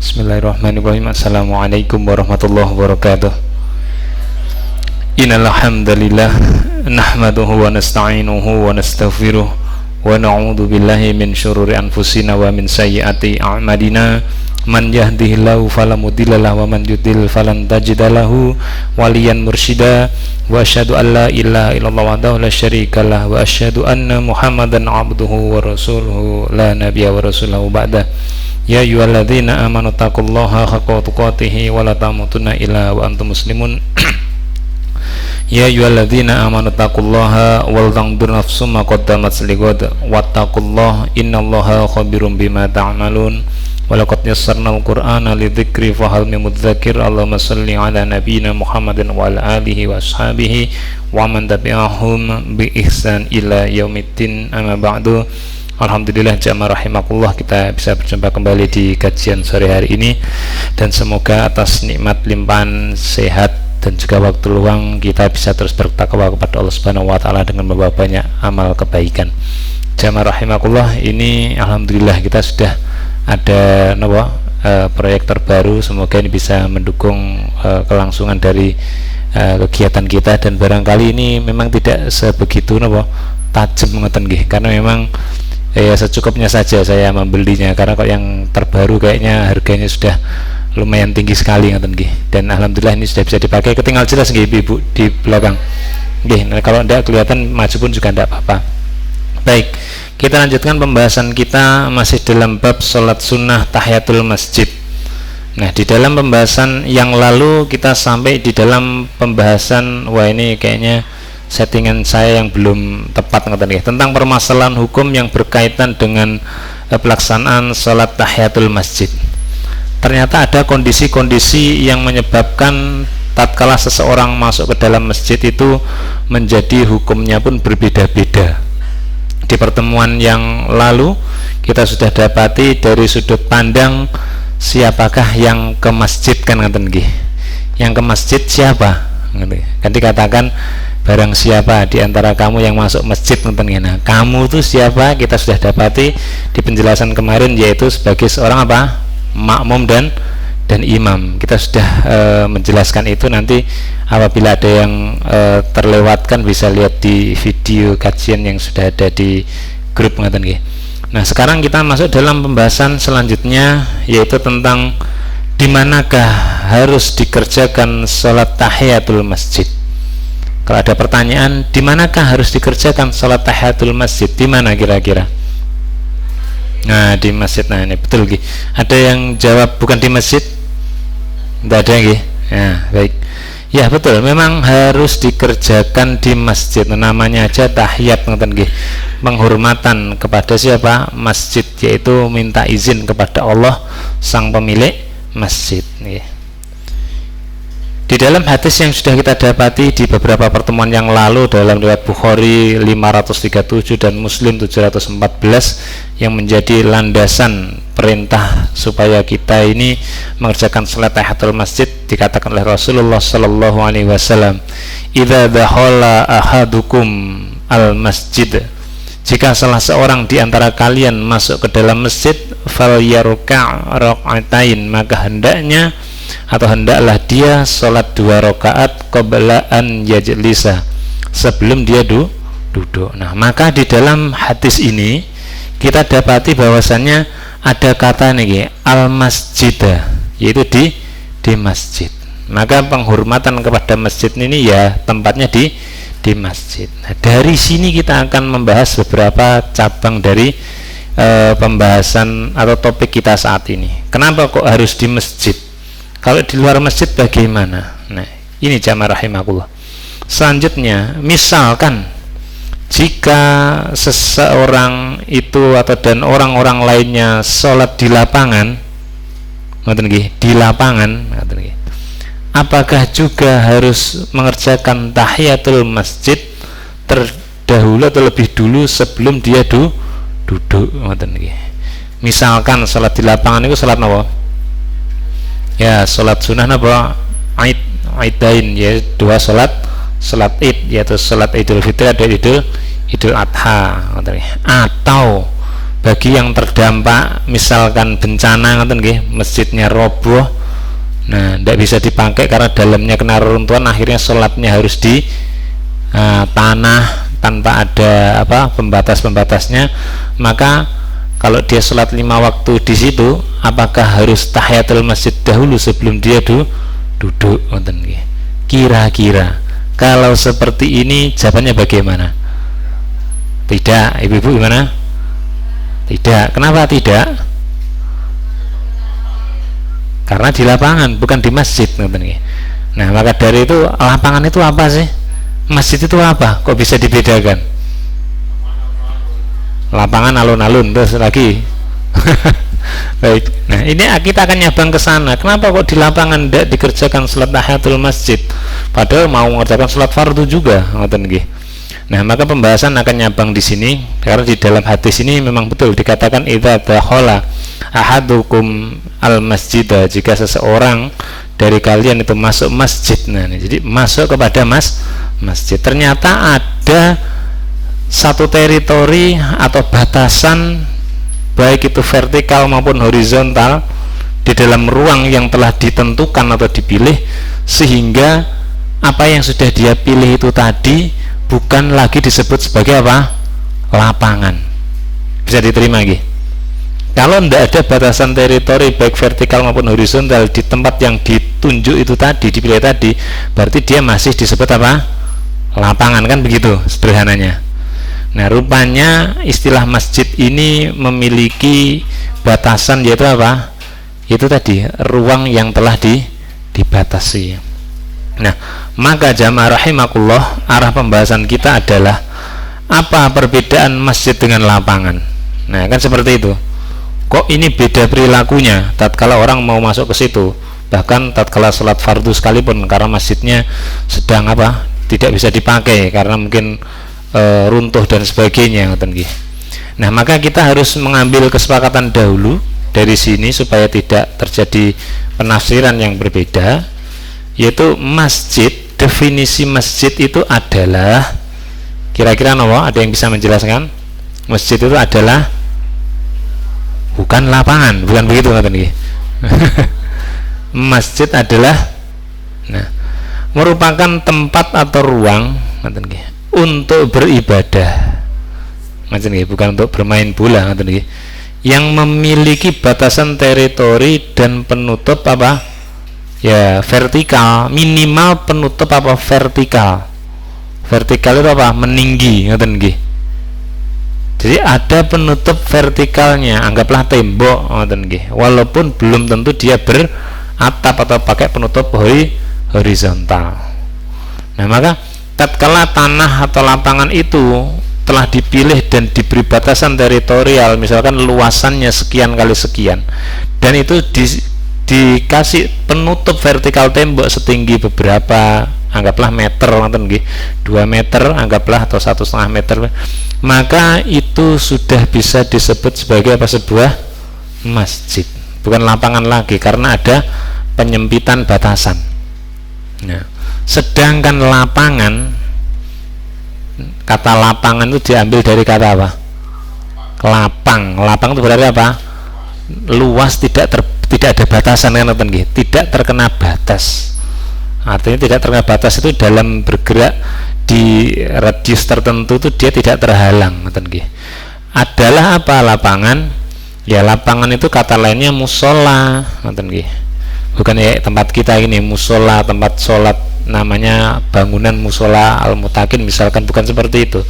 Bismillahirrahmanirrahim. Assalamualaikum warahmatullahi wabarakatuh. Innal hamdalillah nahmaduhu wa nasta'inuhu wa nastaghfiruh wa na'udzu billahi min syururi anfusina wa min sayyiati a'malina. Man yahdihillahu fala mudilla lahu wa man yudlil falan tajida lahu waliyan mursyida. Wa asyhadu an la ilaha illallah wahdahu la syarika lah wa asyhadu anna Muhammadan 'abduhu wa rasuluhu la nabiyya wa rasulahu ba'da. Ya ayyuhalladzina amanu taqullaha haqqa tuqatih wa la tamutunna illa wa antum muslimun. Ya ayyuhalladzina amanu taqullaha wal tanzur nafsum ma qaddamat lighad wattaqullaha innallaha khabirum bima ta'malun. Walaqad yassarnal qur'ana lidzikri fahal min mudzakir. Allahumma shalli ala nabiyyina Muhammadin wa ala alihi wa ashabihi wa man tabi'ahum bi ihsan ila yaumiddin. Amma ba'du. Alhamdulillah jamaah rahimakumullah, kita bisa berjumpa kembali di kajian sore hari ini, dan semoga atas nikmat limpahan sehat dan juga waktu luang kita bisa terus bertakwa kepada Allah Subhanahu wa taala dengan membawa banyak amal kebaikan. Jamaah rahimakumullah, ini alhamdulillah kita sudah ada proyek terbaru. Semoga ini bisa mendukung kelangsungan dari kegiatan kita, dan barangkali ini memang tidak sebegitu tajam ngoten nggih, karena memang ya secukupnya saja saya membelinya, karena kok yang terbaru kayaknya harganya sudah lumayan tinggi sekali ngoten nggih. Dan alhamdulillah ini sudah bisa dipakai, ketinggal jelas nggih Ibu di belakang nggih. Nah, kalau tidak kelihatan maju pun juga tidak apa-apa. Baik, kita lanjutkan pembahasan kita masih dalam bab sholat sunnah tahiyatul masjid. Nah, di dalam pembahasan yang lalu kita sampai di dalam pembahasan, wah ini kayaknya settingan saya yang belum tepat tentang permasalahan hukum yang berkaitan dengan pelaksanaan sholat tahiyatul masjid. Ternyata ada kondisi-kondisi yang menyebabkan tatkala seseorang masuk ke dalam masjid itu menjadi hukumnya pun berbeda-beda. Di pertemuan yang lalu kita sudah dapati dari sudut pandang siapakah yang ke masjid, kan ngaten nggih. Yang ke masjid siapa? Kan dikatakan barang siapa di antara kamu yang masuk masjid, nah, kamu itu siapa? Kita sudah dapati di penjelasan kemarin, yaitu sebagai seorang apa? Makmum dan imam. Kita sudah menjelaskan itu. Nanti apabila ada yang terlewatkan bisa lihat di video kajian yang sudah ada di grup ngaten nggih. Nah, sekarang kita masuk dalam pembahasan selanjutnya, yaitu tentang di manakah harus dikerjakan sholat tahiyatul masjid. Kalau ada pertanyaan, di manakah harus dikerjakan sholat tahiyatul masjid, di mana kira-kira? Nah, di masjid. Nah, ini betul nggih. Ada yang jawab bukan di masjid? Tidak ada nggih. Ya, baik. Ya, betul, memang harus dikerjakan di masjid. Namanya aja tahiyat ngoten nggih. Penghormatan kepada siapa? Masjid, yaitu minta izin kepada Allah sang pemilik masjid nggih. Di dalam hadis yang sudah kita dapati di beberapa pertemuan yang lalu dalam riwayat Bukhari 537 dan Muslim 714 yang menjadi landasan perintah supaya kita ini mengerjakan salat tahiyatul masjid, dikatakan oleh Rasulullah sallallahu alaihi wasallam, "Idza dakhala ahadukum al masjid." Jika salah seorang di antara kalian masuk ke dalam masjid, falyarka' rak'atain, maka hendaklah dia sholat 2 rakaat qabla an yajlisa, sebelum dia duduk. Nah, maka di dalam hadis ini kita dapati bahwasannya ada kata nih al masjid, yaitu di masjid. Maka penghormatan kepada masjid ini ya tempatnya di masjid. Nah, dari sini kita akan membahas beberapa cabang dari pembahasan atau topik kita saat ini. Kenapa kok harus di masjid? Kalau di luar masjid bagaimana? Nah, ini jamaah rahimakumullah. Selanjutnya, misalkan jika seseorang itu dan orang-orang lainnya sholat di lapangan, di lapangan, apakah juga harus mengerjakan tahiyatul masjid terdahulu atau lebih dulu sebelum dia duduk? Misalkan sholat di lapangan itu sholat apa? Ya, sholat sunnah apa? Aidain, ya, 2 sholat id, yaitu sholat idul fitri dan idul adha. Atau bagi yang terdampak misalkan bencana ngoten nggih, masjidnya roboh, nah tidak bisa dipakai karena dalamnya kena reruntuhan, akhirnya sholatnya harus di tanah tanpa ada pembatas-pembatasnya, maka kalau dia sholat 5 waktu di situ, apakah harus tahiyatul masjid dahulu sebelum dia duduk? Kira-kira kalau seperti ini jawabannya bagaimana? Tidak, ibu-ibu gimana? Tidak. Kenapa tidak? Karena di lapangan, bukan di masjid. Nah, maka dari itu lapangan itu apa sih? Masjid itu apa? Kok bisa dibedakan? Lapangan alun-alun terus lagi. Baik. Nah, ini kita akan nyabang ke sana. Kenapa kok di lapangan tidak dikerjakan salat tahiyatul masjid? Padahal mau mengerjakan salat fardu juga, ngoten nggih. Nah, maka pembahasan akan nyabang di sini karena di dalam hadis ini memang betul dikatakan idza dakhala ahadukum al-masjidah, jika seseorang dari kalian itu masuk masjid. Nah, jadi masuk kepada masjid. Ternyata ada satu teritori atau batasan baik itu vertikal maupun horizontal di dalam ruang yang telah ditentukan atau dipilih, sehingga apa yang sudah dia pilih itu tadi bukan lagi disebut sebagai apa? Lapangan. Bisa diterima lagi? Kalau tidak ada batasan teritori baik vertikal maupun horizontal di tempat yang ditunjuk itu tadi, dipilih tadi, berarti dia masih disebut apa? Lapangan, kan begitu sederhananya. Nah, rupanya istilah masjid ini memiliki batasan, yaitu apa? Itu tadi, ruang yang telah dibatasi. Nah, maka jamaah rahimakumullah, arah pembahasan kita adalah apa perbedaan masjid dengan lapangan. Nah, kan seperti itu. Kok ini beda perilakunya tatkala orang mau masuk ke situ, bahkan tatkala sholat fardu sekalipun, karena masjidnya sedang tidak bisa dipakai karena mungkin runtuh dan sebagainya. Nah, maka kita harus mengambil kesepakatan dahulu dari sini supaya tidak terjadi penafsiran yang berbeda, yaitu masjid, definisi masjid itu adalah, kira-kira ada yang bisa menjelaskan? Masjid itu adalah bukan lapangan, bukan begitu masjid adalah merupakan tempat atau ruang untuk beribadah, bukan untuk bermain bola, yang memiliki batasan teritori dan penutup vertikal, minimal penutup vertikal itu meninggi, jadi ada penutup vertikalnya, anggaplah tembok, walaupun belum tentu dia beratap atau pakai penutup horizontal. Nah, maka tatkala tanah atau lapangan itu telah dipilih dan diberi batasan teritorial, misalkan luasannya sekian kali sekian, dan itu dikasih penutup vertikal tembok setinggi beberapa, anggaplah meter, 2 meter anggaplah, atau 1,5 meter, maka itu sudah bisa disebut sebagai sebuah masjid, bukan lapangan lagi, karena ada penyempitan batasan. Nah, sedangkan lapangan, kata lapangan itu diambil dari kata apa? Lapang itu berarti apa? Luas, tidak ada batasan, tidak terkena batas. Artinya tidak terkena batas itu dalam bergerak di radius tertentu itu dia tidak terhalang. Adalah apa lapangan? Ya, lapangan itu kata lainnya musola, bukan ya tempat kita ini musola, tempat sholat, namanya bangunan musola al-mutakin misalkan, bukan seperti itu.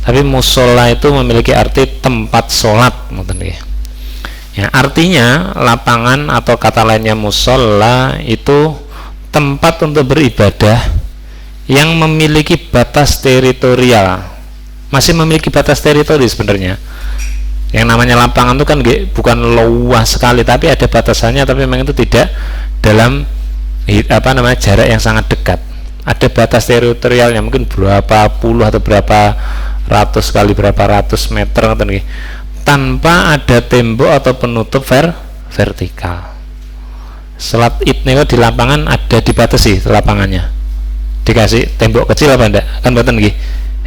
Tapi musola itu memiliki arti tempat sholat, ya, artinya lapangan atau kata lainnya musola itu tempat untuk beribadah yang memiliki batas teritorial, masih memiliki batas teritori sebenarnya. Yang namanya lapangan itu kan bukan luas sekali, tapi ada batasannya, tapi memang itu tidak dalam jarak yang sangat dekat. Ada batas teritorialnya, mungkin berapa puluh atau berapa ratus kali berapa ratus meter, tanpa ada tembok atau penutup vertikal. Salat Id niku di lapangan ada dibatasi lapangannya, dikasih tembok kecil apa enggak? Kan mboten nggih.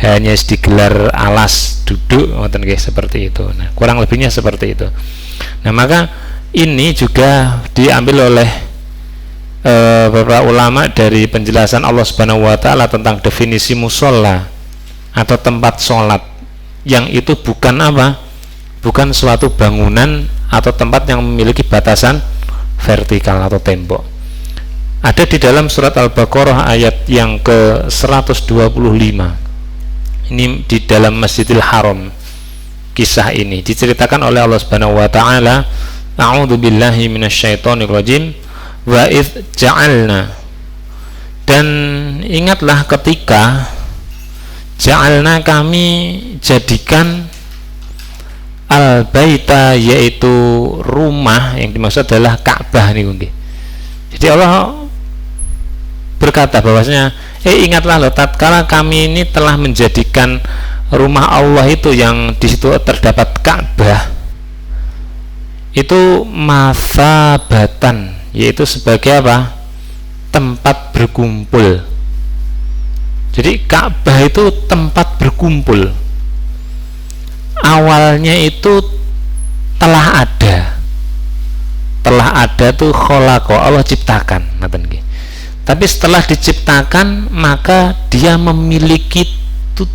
hanya digelar alas duduk ngoten nggih, seperti itu. Nah, kurang lebihnya seperti itu. Nah, maka ini juga diambil oleh beberapa ulama dari penjelasan Allah Subhanahu wa taala tentang definisi musholla atau tempat sholat, yang itu bukan apa? Bukan suatu bangunan atau tempat yang memiliki batasan vertikal atau tembok. Ada di dalam surat Al-Baqarah ayat yang ke-125. Ini di dalam Masjidil Haram. Kisah ini diceritakan oleh Allah Subhanahu wa taala, a'udzu billahi minasyaitonir rajim, wa idz ja'alna, dan ingatlah ketika ja'alna, kami jadikan, al-baita, yaitu rumah, yang dimaksud adalah Ka'bah nih. Jadi Allah berkata bahwasanya ingatlah loh, tatkala kami ini telah menjadikan rumah Allah itu yang di situ terdapat Ka'bah itu mathabatan, yaitu sebagai apa? Tempat berkumpul. Jadi Ka'bah itu tempat berkumpul. Awalnya itu telah ada tuh kholaqa, Allah ciptakan, tapi setelah diciptakan maka dia memiliki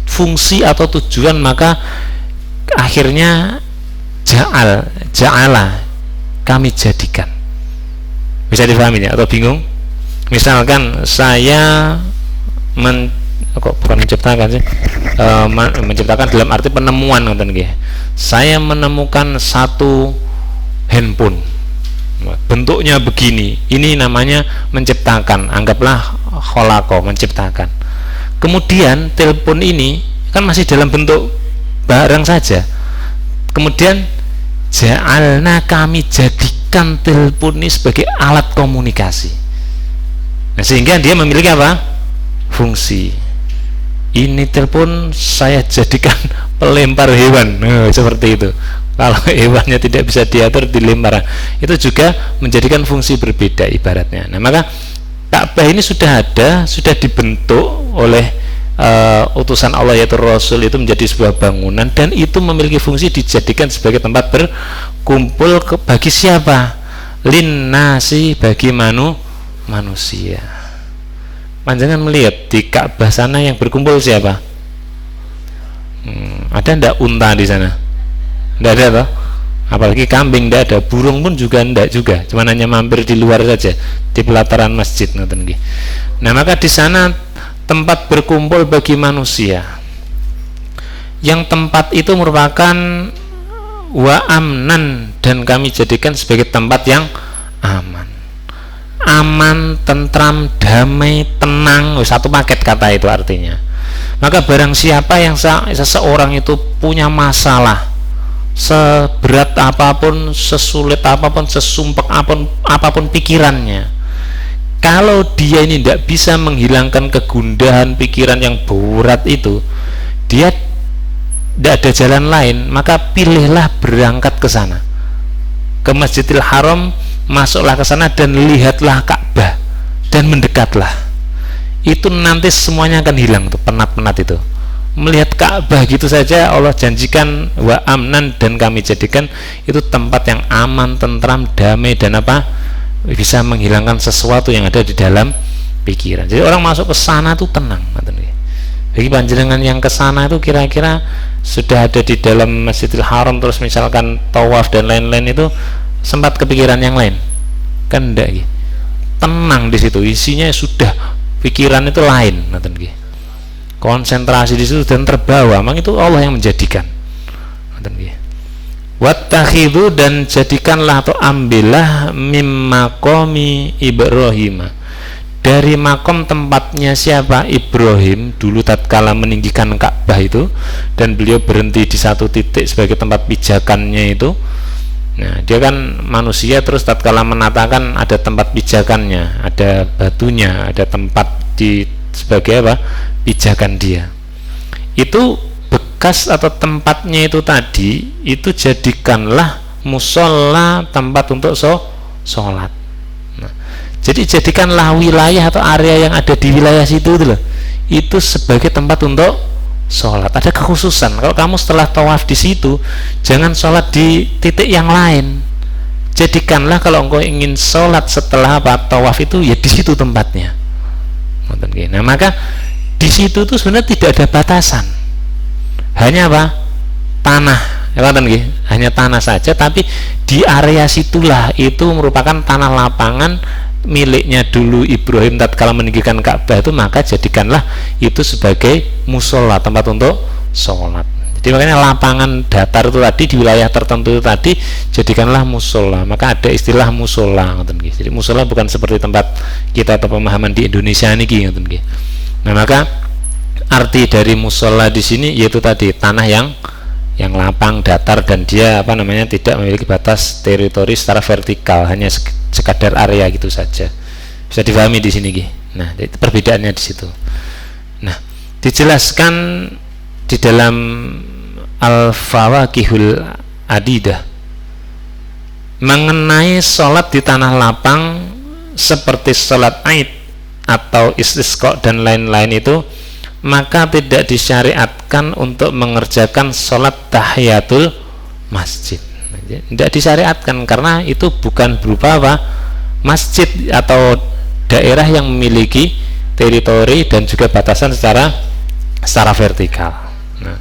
fungsi atau tujuan, maka akhirnya ja'ala, kami jadikan. Bisa dipahami ya atau bingung? Misalkan saya bukan menciptakan sih, menciptakan dalam arti penemuan, saya menemukan satu handphone, bentuknya begini, ini namanya menciptakan. Anggaplah kholaqa, menciptakan. Kemudian telepon ini kan masih dalam bentuk barang saja, kemudian ja'alna, kami jadikan telepon ini sebagai alat komunikasi. Nah, sehingga dia memiliki apa? Fungsi. Ini telepon saya jadikan pelempar hewan, seperti itu. Kalau hewannya tidak bisa diatur, dilempar. Itu juga menjadikan fungsi berbeda ibaratnya. Nah, maka Ka'bah ini sudah ada, sudah dibentuk oleh utusan Allah yaitu Rasul, itu menjadi sebuah bangunan, dan itu memiliki fungsi dijadikan sebagai tempat berkumpul bagi siapa? Linnasi, bagi manusia. Panjangan melihat di Ka'bah sana yang berkumpul siapa? Ada ndak unta di sana? Ndak ada toh? Apalagi kambing ndak ada, burung pun juga ndak juga, cuma hanya mampir di luar saja di pelataran masjid. Nah, maka di sana tempat berkumpul bagi manusia, yang tempat itu merupakan wa amnan, dan kami jadikan sebagai tempat yang aman, tentram, damai, tenang, satu paket kata itu artinya. Maka barang siapa yang seseorang itu punya masalah, seberat apapun, sesulit apapun, sesumpek apapun pikirannya, kalau dia ini tidak bisa menghilangkan kegundahan pikiran yang berat itu, dia tidak ada jalan lain, maka pilihlah berangkat ke sana, ke Masjidil Haram, masuklah ke sana dan lihatlah Ka'bah dan mendekatlah. Itu nanti semuanya akan hilang tuh penat-penat itu. Melihat Ka'bah gitu saja Allah janjikan wa amnan, dan kami jadikan itu tempat yang aman, tentram, damai, dan apa? Bisa menghilangkan sesuatu yang ada di dalam pikiran. Jadi orang masuk ke sana tuh tenang. Bagi panjenengan yang ke sana itu kira-kira sudah ada di dalam Masjidil Haram, terus misalkan tawaf dan lain-lain, itu sempat kepikiran yang lain? Kan enggak, tenang di situ, isinya sudah pikiran itu lain, konsentrasi di situ dan terbawa. Memang itu Allah yang menjadikan. Wattakhidhu, dan jadikanlah atau ambillah mimmakomi Ibrahim, dari makom tempatnya siapa? Ibrahim dulu tatkala meninggikan Ka'bah itu, dan beliau berhenti di satu titik sebagai tempat pijakannya itu. Nah, dia kan manusia, terus tatkala menatakan ada tempat pijakannya, ada batunya, ada tempat di sebagai apa? Pijakan dia. Itu bekas atau tempatnya itu tadi, itu jadikanlah musola, tempat untuk sholat. Nah, jadi jadikanlah wilayah atau area yang ada di wilayah situ itu loh, itu sebagai tempat untuk sholat. Ada kekhususan. Kalau kamu setelah tawaf di situ, jangan sholat di titik yang lain. Jadikanlah kalau engkau ingin sholat setelah tawaf itu ya di situ tempatnya. Nah, maka di situ tuh sebenarnya tidak ada batasan. Hanya tanah, hanya tanah saja, tapi di area situlah itu merupakan tanah lapangan miliknya dulu Ibrahim tatkala meninggikan Ka'bah itu, maka jadikanlah itu sebagai musola, tempat untuk sholat. Jadi makanya lapangan datar itu tadi di wilayah tertentu itu tadi jadikanlah musola, maka ada istilah musola. Jadi musola bukan seperti tempat kita atau pemahaman di Indonesia ini. Nah, maka arti dari musola di sini yaitu tadi tanah yang lapang datar dan dia tidak memiliki batas teritori secara vertikal, hanya sekadar area gitu saja. Bisa dipahami di sini, Nah, itu perbedaannya di situ. Nah, dijelaskan di dalam Al-Fawaqihul Adidah mengenai sholat di tanah lapang seperti sholat Aid atau istisqa dan lain-lain itu, maka tidak disyariatkan untuk mengerjakan sholat tahiyatul masjid. Tidak disyariatkan karena itu bukan berupa masjid atau daerah yang memiliki teritori dan juga batasan secara vertikal. Nah,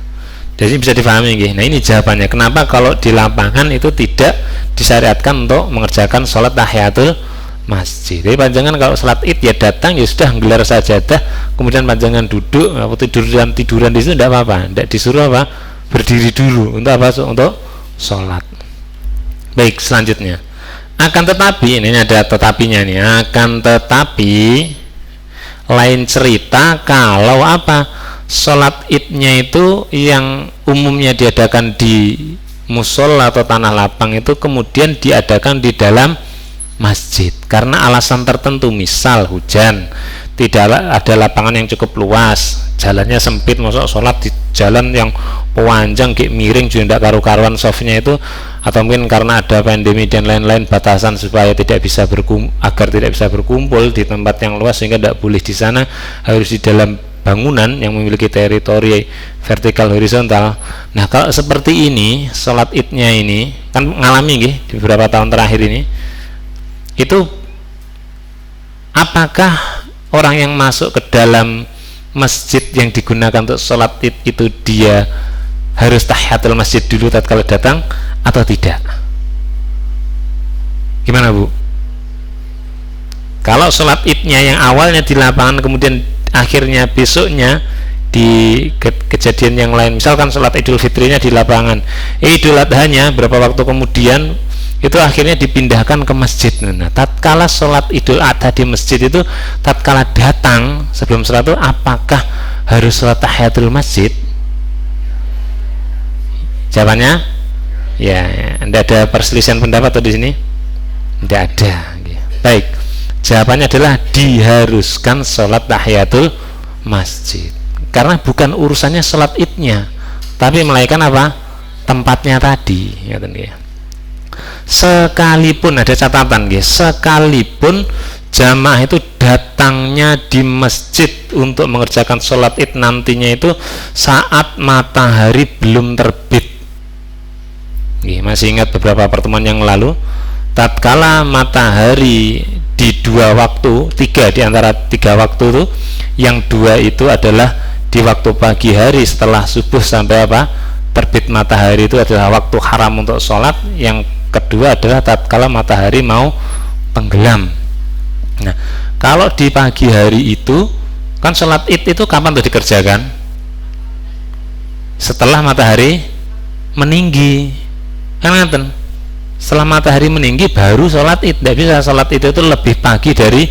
jadi bisa dipahami. Nah, ini jawabannya kenapa kalau di lapangan itu tidak disyariatkan untuk mengerjakan sholat tahiyatul masjid. Jadi panjangan kalau sholat id ya datang ya sudah gelar sajadah, kemudian panjangan duduk, tiduran di situ tidak apa-apa, tidak disuruh berdiri dulu untuk untuk sholat. Baik, selanjutnya akan tetapi ini ada tetapinya nih, akan tetapi lain cerita kalau sholat idnya itu yang umumnya diadakan di musola atau tanah lapang itu kemudian diadakan di dalam masjid karena alasan tertentu, misal hujan, tidak ada lapangan yang cukup luas, jalannya sempit, masuk sholat di jalan yang panjang kayak miring juga tidak karu-karuan softnya itu, atau mungkin karena ada pandemi dan lain-lain batasan supaya tidak bisa agar tidak bisa berkumpul di tempat yang luas sehingga tidak boleh di sana, harus di dalam bangunan yang memiliki teritori vertikal horizontal. Nah, kalau seperti ini sholat idnya ini kan mengalami di beberapa tahun terakhir ini, itu apakah orang yang masuk ke dalam masjid yang digunakan untuk sholat id itu dia harus tahiyatul masjid dulu tatkala datang atau tidak? Gimana, Bu? Kalau sholat idnya yang awalnya di lapangan kemudian akhirnya besoknya di kejadian yang lain, misalkan sholat idul fitrinya di lapangan, idul adhanya berapa waktu kemudian itu akhirnya dipindahkan ke masjid. Nah, tatkala sholat idul adha di masjid itu tatkala datang sebelum sholat itu apakah harus sholat tahiyatul masjid? Jawabannya ya, tidak ada perselisihan pendapat di sini, tidak ada. Baik, jawabannya adalah diharuskan sholat tahiyatul masjid karena bukan urusannya sholat idnya, tapi melainkan tempatnya tadi, ya. Sekalipun ada catatan, sekalipun jamaah itu datangnya di masjid untuk mengerjakan sholat id nantinya itu saat matahari belum terbit. Masih ingat beberapa pertemuan yang lalu, tatkala matahari di dua waktu, di antara tiga waktu itu, yang dua itu adalah di waktu pagi hari setelah subuh sampai terbit matahari itu adalah waktu haram untuk sholat. Yang kedua adalah tatkala matahari mau tenggelam. Nah, kalau di pagi hari itu kan sholat id itu kapan tuh dikerjakan? Setelah matahari meninggi, kan ngaten. Setelah matahari meninggi baru sholat id. Tidak bisa sholat id itu lebih pagi dari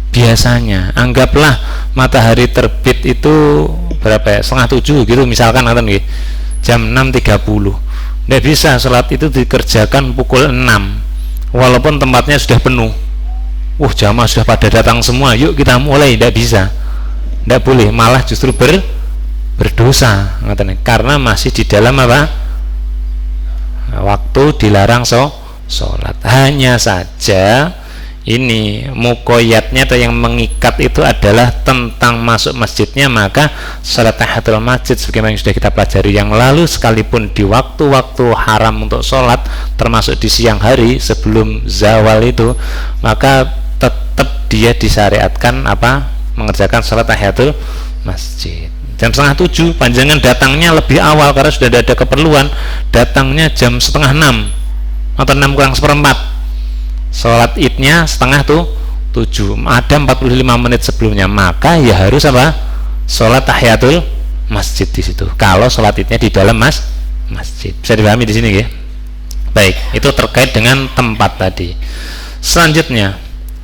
biasanya. Anggaplah matahari terbit itu berapa ya? 6:30 gitu misalkan, ngaten, jam 6.30. Tidak bisa sholat itu dikerjakan pukul 6 walaupun tempatnya sudah penuh. Jamaah sudah pada datang semua, yuk kita mulai. Tidak bisa, tidak boleh, malah justru berdosa karena masih di dalam waktu dilarang sholat. Hanya saja ini muqayyadnya atau yang mengikat itu adalah tentang masuk masjidnya, maka salat tahiyatul masjid sebagaimana yang sudah kita pelajari yang lalu, sekalipun di waktu-waktu haram untuk sholat termasuk di siang hari sebelum zawal itu, maka tetap dia disyariatkan mengerjakan salat tahiyatul masjid. Jam 6:30, panjangan datangnya lebih awal karena sudah ada keperluan, datangnya jam 5:30 atau 6:45, sholat idnya 6:30, ada 45 menit sebelumnya, maka ya harus sholat tahiyatul masjid di situ. Kalau sholat idnya di dalam masjid, bisa dipahami di sini ya. Baik, itu terkait dengan tempat tadi. Selanjutnya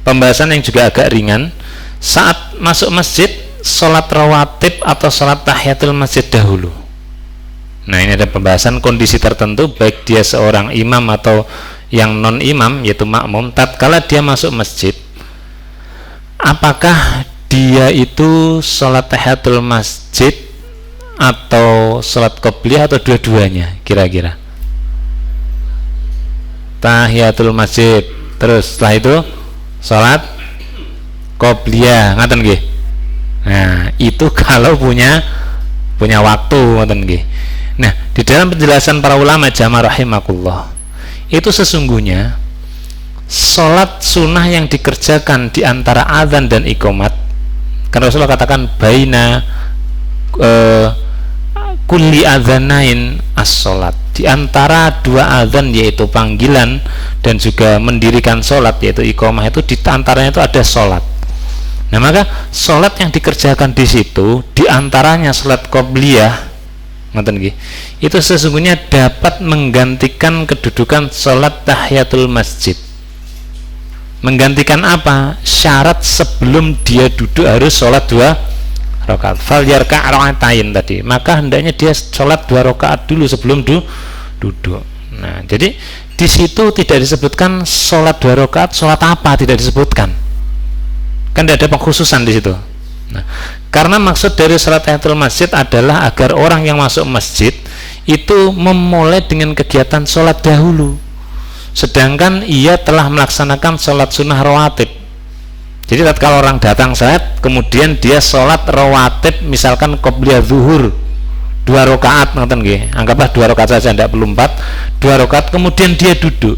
pembahasan yang juga agak ringan, saat masuk masjid, sholat rawatib atau sholat tahiyatul masjid dahulu. Nah, ini ada pembahasan kondisi tertentu, baik dia seorang imam atau yang non imam yaitu makmum, tatkala dia masuk masjid, apakah dia itu sholat tahiyatul masjid atau sholat qobliyah atau dua-duanya kira-kira? Tahiyatul masjid, terus setelah itu sholat qobliyah, ngaten nggih? Nah, itu kalau punya waktu, ngoten nggih. Nah, di dalam penjelasan para ulama jamaah rahimakumullah, itu sesungguhnya sholat sunnah yang dikerjakan di antara azan dan iqamat, karena Rasulullah katakan baina kulli adzanain as-sholat, di antara dua azan yaitu panggilan dan juga mendirikan sholat yaitu iqamah, itu di antaranya itu ada sholat. Nah, maka sholat yang dikerjakan di situ, diantaranya sholat qobliyah, itu sesungguhnya dapat menggantikan kedudukan sholat tahiyatul masjid. Menggantikan apa? Syarat sebelum dia duduk harus sholat 2 rakaat. Fal yarka' raka'atain tadi, maka hendaknya dia sholat 2 rakaat dulu sebelum duduk. Nah, jadi di situ tidak disebutkan sholat 2 rakaat, sholat apa tidak disebutkan. Kan tidak ada pengkhususan di situ. Nah, karena maksud dari salat tahiyatul masjid adalah agar orang yang masuk masjid itu memulai dengan kegiatan sholat dahulu, sedangkan ia telah melaksanakan sholat sunnah rawatib. Jadi tatkala orang datang saat kemudian dia sholat rawatib, misalkan qobliyah zuhur 2 rakaat, anggaplah 2 rakaat saja, tidak perlu 4, 2 rakaat, kemudian dia duduk,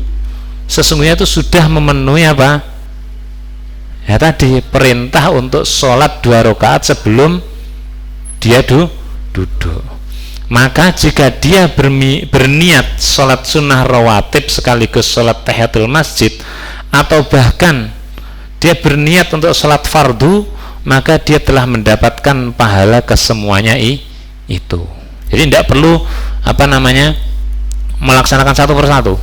sesungguhnya itu sudah memenuhi ya tadi perintah untuk sholat 2 rakaat sebelum dia duduk. Maka jika dia berniat sholat sunnah rawatib sekaligus sholat tahiyatul masjid, atau bahkan dia berniat untuk sholat fardu, maka dia telah mendapatkan pahala kesemuanya itu. Jadi tidak perlu melaksanakan satu persatu.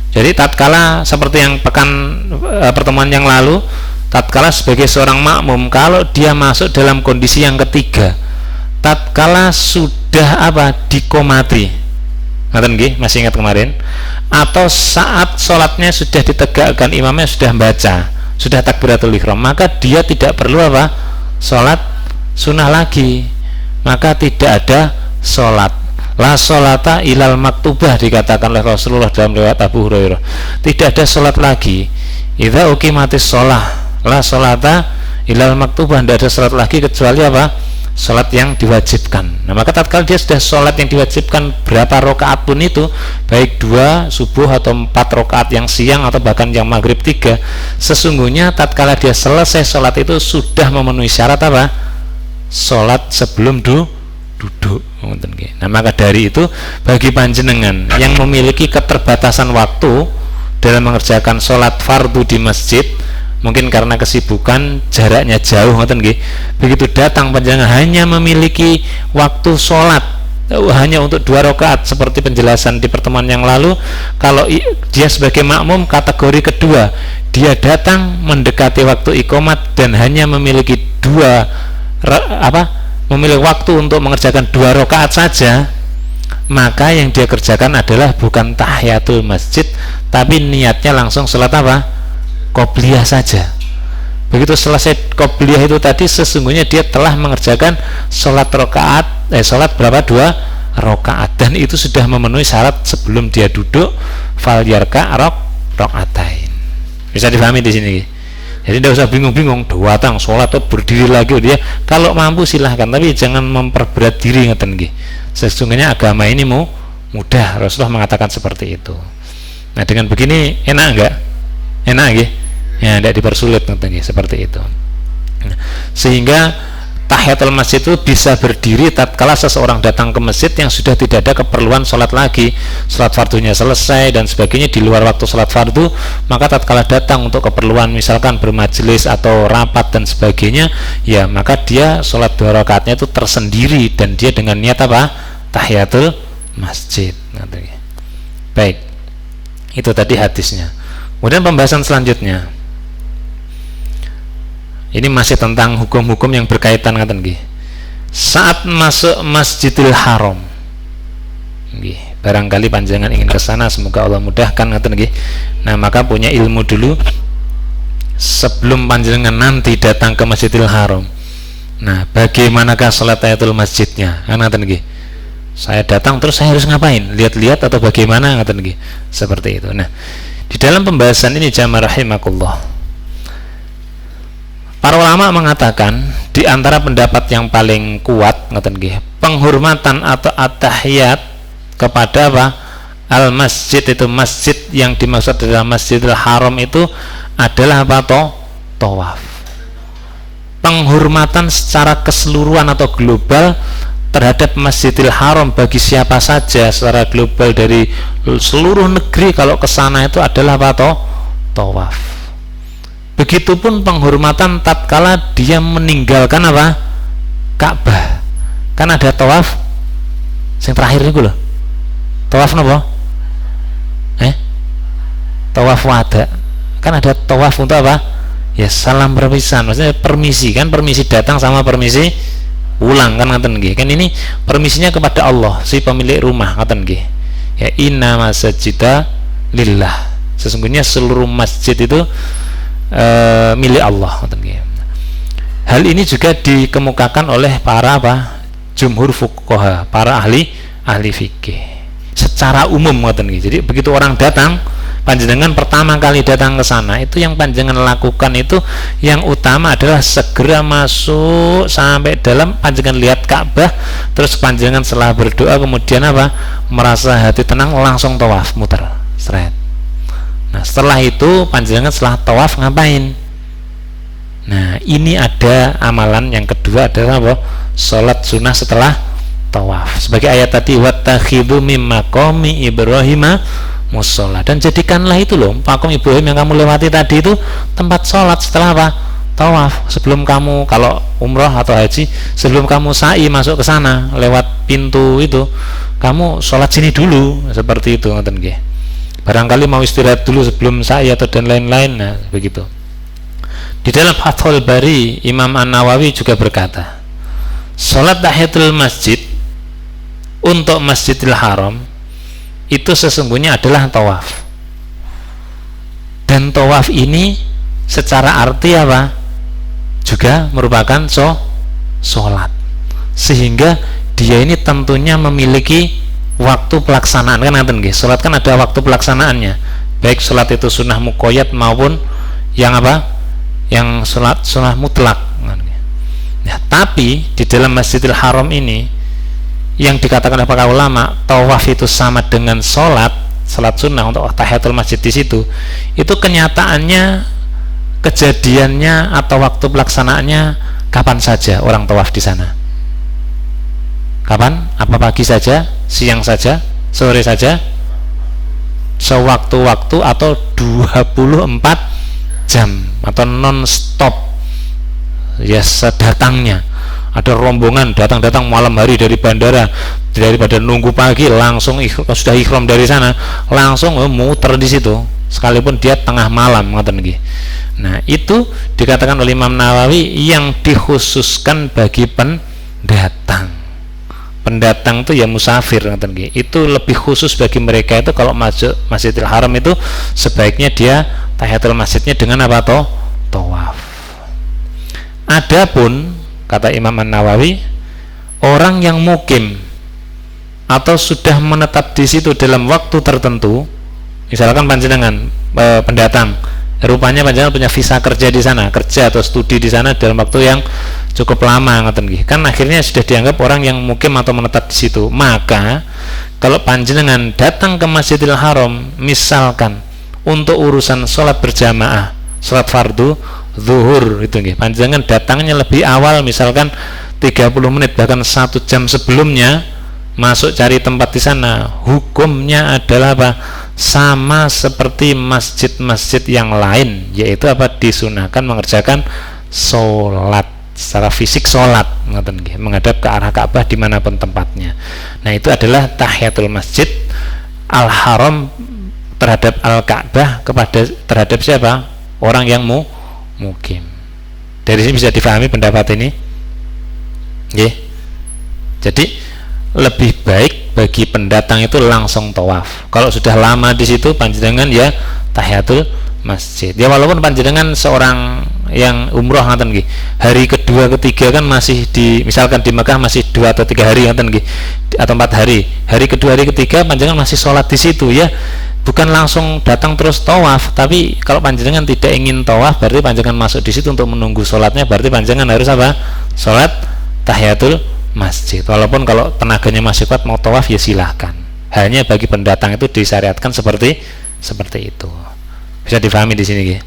Jadi tatkala seperti yang pertemuan yang lalu, tatkala sebagai seorang makmum, kalau dia masuk dalam kondisi yang ketiga, tatkala sudah diqomati, masih ingat kemarin, atau saat sholatnya sudah ditegakkan, imamnya sudah baca, sudah takbiratul ihram, maka dia tidak perlu sholat sunnah lagi, maka tidak ada sholat. La sholata ilal maktubah, dikatakan oleh Rasulullah dalam riwayat Abu Hurairah, tidak ada sholat lagi. Idza uqimatis sholah la sholata ilal maktubah, tidak ada sholat lagi kecuali sholat yang diwajibkan. Nah, maka tatkala dia sudah sholat yang diwajibkan berapa rakaat pun itu, baik 2 subuh atau 4 rakaat yang siang atau bahkan yang maghrib 3, sesungguhnya tatkala dia selesai sholat itu sudah memenuhi syarat sholat sebelum duduk. Nah, maka dari itu bagi panjenengan yang memiliki keterbatasan waktu dalam mengerjakan sholat fardu di masjid, mungkin karena kesibukan, jaraknya jauh, begitu datang panjenengan hanya memiliki waktu sholat hanya untuk 2 rakaat seperti penjelasan di pertemuan yang lalu, kalau dia sebagai makmum kategori kedua, dia datang mendekati waktu iqamat dan hanya memiliki memiliki waktu untuk mengerjakan 2 rakaat saja, maka yang dia kerjakan adalah bukan tahiyatul masjid, tapi niatnya langsung sholat qobliyah saja. Begitu selesai qobliyah itu tadi, sesungguhnya dia telah mengerjakan sholat berapa? 2 rakaat, dan itu sudah memenuhi syarat sebelum dia duduk, fal yarka' raka'atain. Bisa dipahami di sini? Jadi tidak usah bingung-bingung, datang sholat atau berdiri lagi dia. Kalau mampu silahkan, tapi jangan memperberat diri, ngeten nggih. Sesungguhnya agama ini mudah, Rasulullah mengatakan seperti itu. Nah, dengan begini enak enggak? Enak nggih? Ya, tidak dipersulit, ngeten nggih, seperti itu. Nah, sehingga tahiyatul masjid itu bisa berdiri tatkala seseorang datang ke masjid yang sudah tidak ada keperluan sholat lagi, sholat fardunya selesai dan sebagainya di luar waktu sholat fardu, maka tatkala datang untuk keperluan misalkan bermajelis atau rapat dan sebagainya, ya maka dia sholat 2 rakaatnya itu tersendiri dan dia dengan niat apa? Tahiyatul masjid. Baik, itu tadi hadisnya. Kemudian pembahasan selanjutnya, ini masih tentang hukum-hukum yang berkaitan ngaten nggih. Saat masuk Masjidil Haram, nggih, barangkali panjenengan ingin ke sana, semoga Allah mudahkan ngaten nggih. Nah, maka punya ilmu dulu sebelum panjenengan nanti datang ke Masjidil Haram. Nah, bagaimanakah salat tahiyatul masjidnya? Ngaten nggih. Saya datang terus saya harus ngapain? Lihat-lihat atau bagaimana ngaten nggih? Seperti itu. Nah, di dalam pembahasan ini jamaah rahimakumullah, para ulama mengatakan di antara pendapat yang paling kuat ngaten nggih, penghormatan atau at-tahiyat kepada apa? Al-masjid, itu masjid yang dimaksud adalah Masjidil Haram itu adalah apa? Tawaf. Penghormatan secara keseluruhan atau global terhadap Masjidil Haram bagi siapa saja secara global dari seluruh negeri kalau ke sana itu adalah apa? Tawaf. Begitupun penghormatan tatkala dia meninggalkan apa? Ka'bah. Kan ada tawaf yang terakhir itu loh. Tawaf napa? Tawaf wada. Kan ada tawaf untuk apa? Ya salam perpisahan, maksudnya permisi, kan permisi datang sama permisi pulang, kan ngaten nggih. Kan ini permisinya kepada Allah, si pemilik rumah, ngaten nggih. Ya inna masjida lillah. Sesungguhnya seluruh masjid itu milik Allah. Hal ini juga dikemukakan oleh para jumhur fuqaha, para ahli fikih secara umum. Jadi begitu orang datang, panjenengan pertama kali datang ke sana, itu yang panjenengan lakukan itu yang utama adalah segera masuk sampai dalam, panjenengan lihat Ka'bah, terus panjenengan setelah berdoa kemudian merasa hati tenang, langsung tawaf muter straight. Nah, setelah itu panjenengan setelah tawaf ngapain? Nah, ini ada amalan yang kedua adalah sholat sunnah setelah tawaf. Sebagai ayat tadi, wattakhidhu mim maqami Ibrahim musholla, dan jadikanlah itu loh makom Ibrahim yang kamu lewati tadi itu tempat sholat setelah tawaf. Sebelum kamu, kalau umroh atau haji, sebelum kamu sa'i masuk ke sana lewat pintu itu, kamu sholat sini dulu, seperti itu ngoten nggih. Barangkali mau istirahat dulu sebelum sa'i atau dan lain-lain. Nah, begitu. Di dalam Fathul Bari, Imam An-Nawawi juga berkata, sholat tahiyatul masjid untuk Masjidil Haram itu sesungguhnya adalah tawaf. Dan tawaf ini secara arti juga merupakan sholat. Sehingga dia ini tentunya memiliki waktu pelaksanaan, kan ngaten nggih. Salat kan ada waktu pelaksanaannya. Baik salat itu sunnah muqayyad maupun yang yang salat sunnah mutlak. Nah, tapi di dalam Masjidil Haram ini yang dikatakan oleh para ulama tawaf itu sama dengan salat sunnah untuk tahiyatul masjid di situ. Itu kenyataannya, kejadiannya atau waktu pelaksanaannya kapan saja orang tawaf di sana. Kapan? Apa pagi saja, siang saja, sore saja, sewaktu-waktu atau 24 jam atau non-stop, ya sedatangnya. Ada rombongan datang malam hari dari bandara, daripada nunggu pagi langsung sudah ikhram dari sana, langsung muter di situ sekalipun dia tengah malam, ngoten nggih. Nah, itu dikatakan oleh Imam Nawawi yang dikhususkan bagi pendatang. Pendatang itu ya musafir, itu lebih khusus bagi mereka. Itu kalau masuk Masjidil Haram itu sebaiknya dia tahiyatul masjidnya dengan tawaf. Adapun kata Imam An-Nawawi, orang yang mukim atau sudah menetap di situ dalam waktu tertentu, misalkan panjenengan pendatang Rupanya panjenengan punya visa kerja di sana, kerja atau studi di sana dalam waktu yang cukup lama, ngoten nggih. Kan akhirnya sudah dianggap orang yang mukim atau menetap di situ. Maka kalau panjenengan datang ke Masjidil Haram misalkan untuk urusan sholat berjamaah, sholat fardu zuhur itu nggih, panjenengan datangnya lebih awal, misalkan 30 menit bahkan 1 jam sebelumnya masuk cari tempat di sana, hukumnya adalah apa? Sama seperti masjid-masjid yang lain, yaitu apa? Disunahkan mengerjakan sholat secara fisik, sholat menghadap ke arah Ka'bah dimanapun tempatnya. Nah, itu adalah tahiyatul masjid al-haram terhadap al-Ka'bah terhadap siapa? Orang yang mukim. Dari sini bisa difahami pendapat ini. Jadi lebih baik bagi pendatang itu langsung tawaf. Kalau sudah lama di situ panjenengan ya tahiyatul masjid. Ya walaupun panjenengan seorang yang umroh ngaten nggih, hari kedua ketiga kan masih di, misalkan di Mekah masih 2 atau 3 hari ngaten nggih, atau 4 hari. Hari kedua hari ketiga panjenengan masih sholat di situ ya. Bukan langsung datang terus tawaf, tapi kalau panjenengan tidak ingin tawaf berarti panjenengan masuk di situ untuk menunggu sholatnya, berarti panjenengan harus apa? Sholat tahiyatul masjid. Walaupun kalau tenaganya masih kuat mau tawaf ya silahkan. Hanya bagi pendatang itu disyariatkan seperti itu. Bisa difahami di sini, gitu.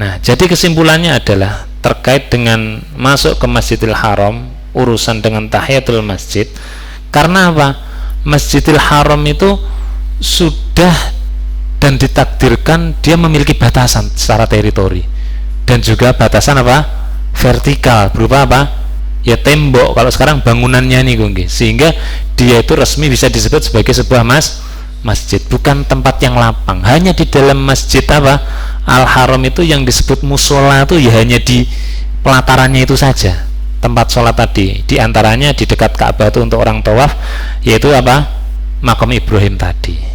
Nah, jadi kesimpulannya adalah terkait dengan masuk ke Masjidil Haram, urusan dengan tahiyatul masjid. Karena apa? Masjidil Haram itu sudah dan ditakdirkan dia memiliki batasan secara teritori dan juga batasan apa? Vertikal, berupa apa? Ya tembok, kalau sekarang bangunannya nih Gongge, sehingga dia itu resmi bisa disebut sebagai sebuah masjid, bukan tempat yang lapang. Hanya di dalam masjid apa Al-Haram itu yang disebut musola itu ya hanya di pelatarannya itu saja, tempat sholat tadi, di antaranya di dekat Ka'bah itu untuk orang tawaf, yaitu apa? Makam Ibrahim tadi.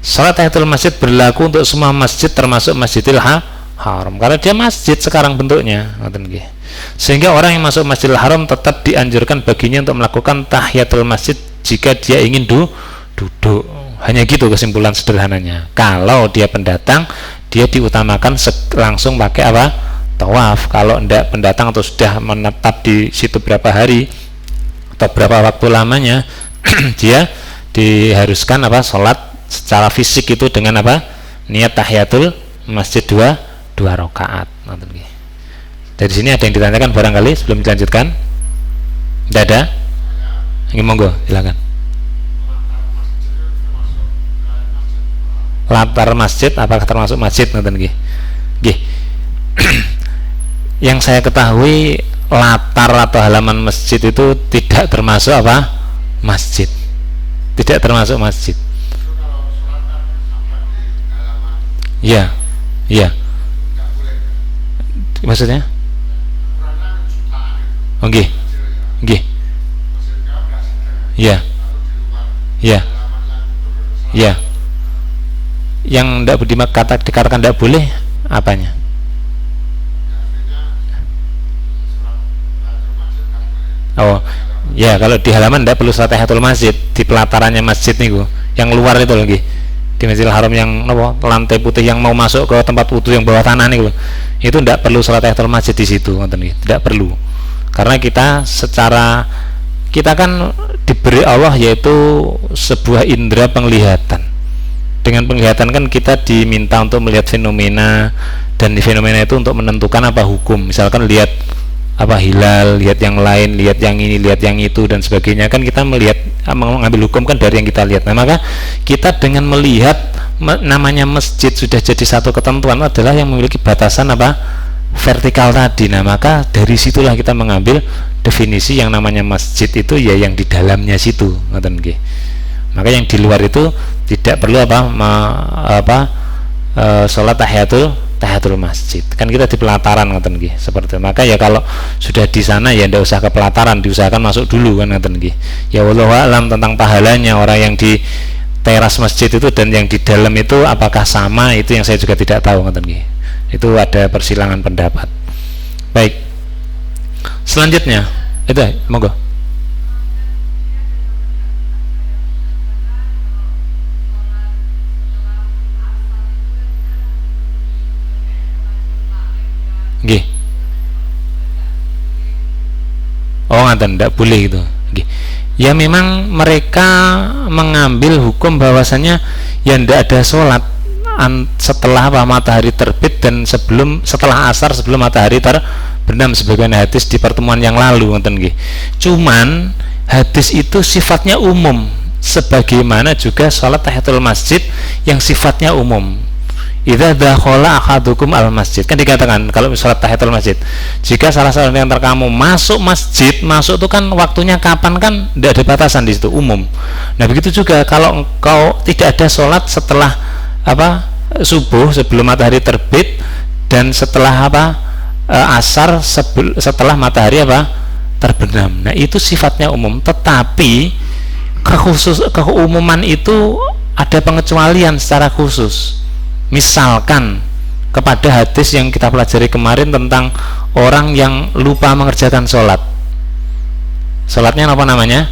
Sholat tahiyatul masjid berlaku untuk semua masjid termasuk Masjidil Haram, karena dia masjid sekarang bentuknya, sehingga orang yang masuk Masjidil Haram tetap dianjurkan baginya untuk melakukan tahiyatul masjid jika dia ingin duduk. Hanya gitu kesimpulan sederhananya. Kalau dia pendatang, dia diutamakan langsung pakai apa? Tawaf. Kalau tidak pendatang atau sudah menetap di situ berapa hari atau berapa waktu lamanya, dia diharuskan apa? Sholat secara fisik itu dengan apa? Niat tahiyatul masjid 2 rakaat. Dari sini ada yang ditanyakan barangkali sebelum dilanjutkan? Tidak ada? Ini monggo, silakan. Latar masjid apakah termasuk masjid? Yang saya ketahui latar atau halaman masjid itu tidak termasuk apa? Masjid. Tidak termasuk masjid. Ya, ya. Maksudnya? Oke, oke. Ya, ya, ya. Yang tidak dikatakan tidak boleh apanya? Oh, ya kalau di halaman tidak perlu sholat tahiyatul masjid, di pelatarannya masjid nih, yang luar itu lagi di Masjidil Haram yang lantai putih yang mau masuk ke tempat wudhu yang bawah tanah nih, itu tidak perlu sholat tahiyatul masjid di situ, tidak perlu. Karena kita kan diberi Allah yaitu sebuah indera penglihatan. Dengan penglihatan kan kita diminta untuk melihat fenomena, dan di fenomena itu untuk menentukan apa hukum. Misalkan lihat apa hilal, lihat yang lain, lihat yang ini, lihat yang itu dan sebagainya, kan kita melihat mengambil hukum kan dari yang kita lihat. Nah, maka kita dengan melihat namanya masjid sudah jadi satu ketentuan adalah yang memiliki batasan apa? Vertikal tadi. Nah, maka dari situlah kita mengambil definisi yang namanya masjid itu ya yang di dalamnya situ, ngoten nggih. Maka yang di luar itu tidak perlu sholat tahiyatul masjid. Kan kita di pelataran, ngoten nggih, seperti itu. Maka ya kalau sudah di sana ya ndak usah ke pelataran, diusahakan masuk dulu kan, ngoten nggih. Ya wallahu alam tentang pahalanya orang yang di teras masjid itu dan yang di dalam itu apakah sama, itu yang saya juga tidak tahu, ngoten nggih. Itu ada persilangan pendapat. Baik, selanjutnya itu monggo. Nggih. Oh, ngaten, ndak boleh gitu. Nggih. Ya memang mereka mengambil hukum bahwasanya ya ndak ada sholat setelah matahari terbit dan setelah asar sebelum matahari terbenam, sebagaimana hadis di pertemuan yang lalu, ngoten nggih. Cuman hadis itu sifatnya umum, sebagaimana juga sholat tahiyatul masjid yang sifatnya umum. Idza dakhala ahadukum al masjid, kan dikatakan kalau sholat tahiyatul masjid, jika salah seorang yang kamu masuk masjid, masuk itu kan waktunya kapan, kan tidak ada batasan di situ, umum. Nah begitu juga kalau engkau tidak ada sholat setelah subuh sebelum matahari terbit dan setelah asar setelah matahari terbenam. Nah itu sifatnya umum, tetapi keumuman itu ada pengecualian secara khusus. Misalkan kepada hadis yang kita pelajari kemarin tentang orang yang lupa mengerjakan sholat, sholatnya apa namanya?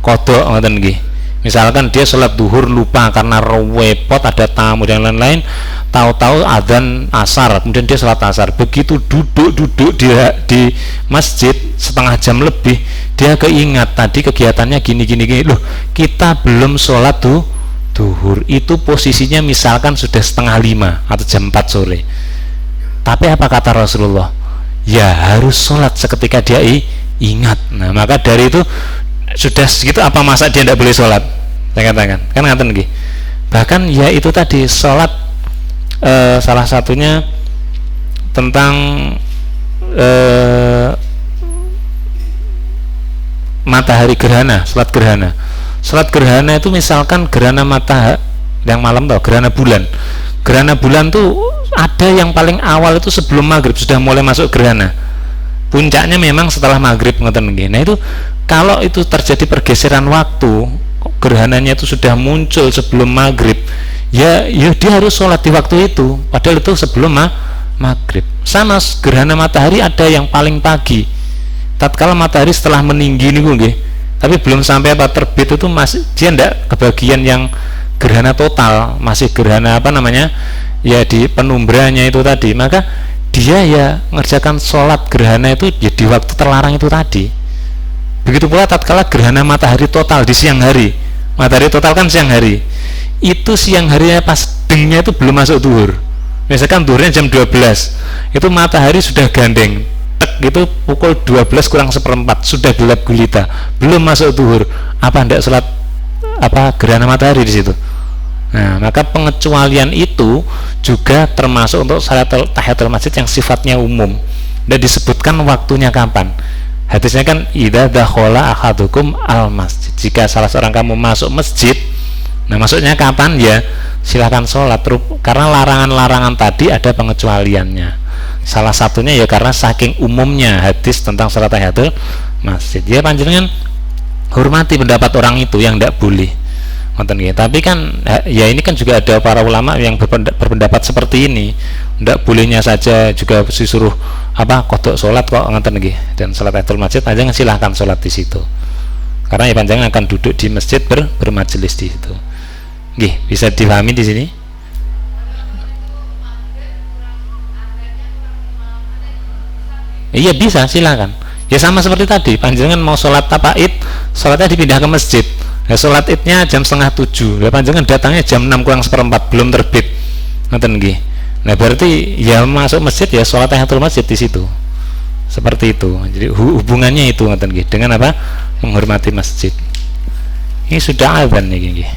Qadha, ngoten nggih. Misalkan dia sholat duhur lupa karena repot ada tamu dan lain-lain, tahu-tahu adzan asar, kemudian dia sholat asar. Begitu duduk di masjid setengah jam lebih, dia keingat tadi kegiatannya gini, loh kita belum sholat duhur, itu posisinya misalkan sudah 4:30 atau jam 4 sore. Tapi apa kata Rasulullah? Ya harus sholat seketika dia ingat. Nah maka dari itu sudah segitu apa masa dia tidak boleh sholat? Saya katakan kan ngaten nggih. Bahkan ya itu tadi sholat salah satunya tentang matahari gerhana, sholat gerhana itu misalkan gerhana matahari yang malam tau, gerhana bulan tuh ada yang paling awal itu sebelum maghrib sudah mulai masuk gerhana, puncaknya memang setelah maghrib, ngoten nggih. Nah itu kalau itu terjadi pergeseran waktu, gerhananya itu sudah muncul sebelum maghrib, ya dia harus sholat di waktu itu, padahal itu sebelum maghrib. Sama gerhana matahari ada yang paling pagi, tatkala matahari setelah meninggi nih nggih, tapi belum sampai terbit itu masih dia ndak kebagian yang gerhana total, masih gerhana ya di penumbranya itu tadi. Maka dia ya mengerjakan sholat gerhana itu ya di waktu terlarang itu tadi. Begitu pula tatkala gerhana matahari total di siang hari, matahari total kan siang hari, itu siang harinya pas dengnya itu belum masuk duhur, misalkan duhurnya jam 12, itu matahari sudah gandeng gitu pukul 12 kurang seperempat sudah gelap gulita, belum masuk duhur, apa ndak sholat gerhana matahari di situ? Nah maka pengecualian itu juga termasuk untuk salat tahiyatul masjid yang sifatnya umum dan disebutkan waktunya kapan. Hadisnya kan idza dakhala ahadukum al masjid, jika salah seorang kamu masuk masjid. Nah maksudnya kapan? Ya silakan sholat, karena larangan-larangan tadi ada pengecualiannya. Salah satunya ya karena saking umumnya hadis tentang salat tahiyatul masjid, ya panjenengan hormati pendapat orang itu yang tidak boleh, ngoten nggih. Tapi kan ya ini kan juga ada para ulama yang berpendapat seperti ini, tidak bolehnya saja juga disuruh kodok sholat kok, ngoten nggih. Dan salat tahiyatul masjid panjenengan silahkan sholat di situ, karena ya panjenengan akan duduk di masjid bermajelis di situ. Nggih, bisa dipahami di sini? Iya bisa, silakan. Ya sama seperti tadi, panjenengan mau sholat id, sholatnya dipindah ke masjid. Ya, sholat idnya jam 6:30, ya panjenengan datangnya jam 6 kurang seperempat belum terbit, ngoten nggih. Nah berarti ya masuk masjid ya sholat tahiyatul masjid di situ. Seperti itu. Jadi hubungannya itu, ngoten nggih, dengan menghormati masjid. Ini sudah azan nih nggih.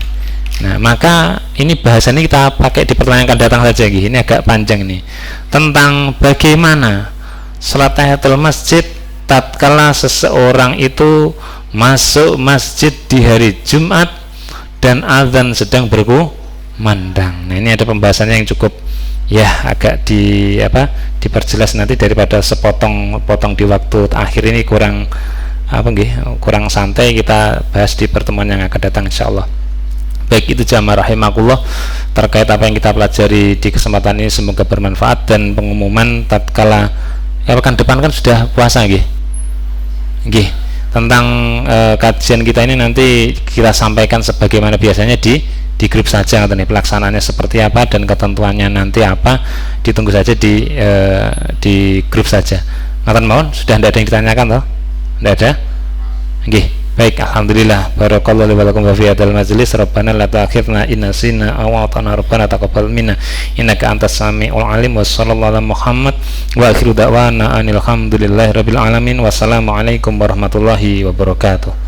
Nah maka ini bahasannya kita pakai di pertanyaan akan datang saja nggih. Ini agak panjang nih, tentang bagaimana salat tahiyatul masjid tatkala seseorang itu masuk masjid di hari Jumat dan azan sedang berkumandang. Nah ini ada pembahasannya yang cukup ya agak diperjelas nanti, daripada sepotong-potong di waktu akhir ini kurang kurang santai, kita bahas di pertemuan yang akan datang insyaallah. Baik, itu jamaah rahimakumullah terkait apa yang kita pelajari di kesempatan ini, semoga bermanfaat. Dan pengumuman tatkala pekan depan kan sudah puasa nggih. Tentang kajian kita ini nanti kita sampaikan sebagaimana biasanya di di grup saja nih, pelaksanaannya seperti apa dan ketentuannya nanti apa, ditunggu saja di grup saja. Ngaten mawon, sudah tidak ada yang ditanyakan toh? Tidak ada? Nggih. Baik, alhamdulillah. Barakallahu li wa lakum fi hadzal majlis. Rabbana la ta'khidna in nasina aw ata'na, rabbana taqabbal minna innaka antas samiul alim. Wa sallallahu ala Muhammad wa akhiru da'wana anil hamdulillahi rabbil alamin. Wassalamu alaikum warahmatullahi wabarakatuh.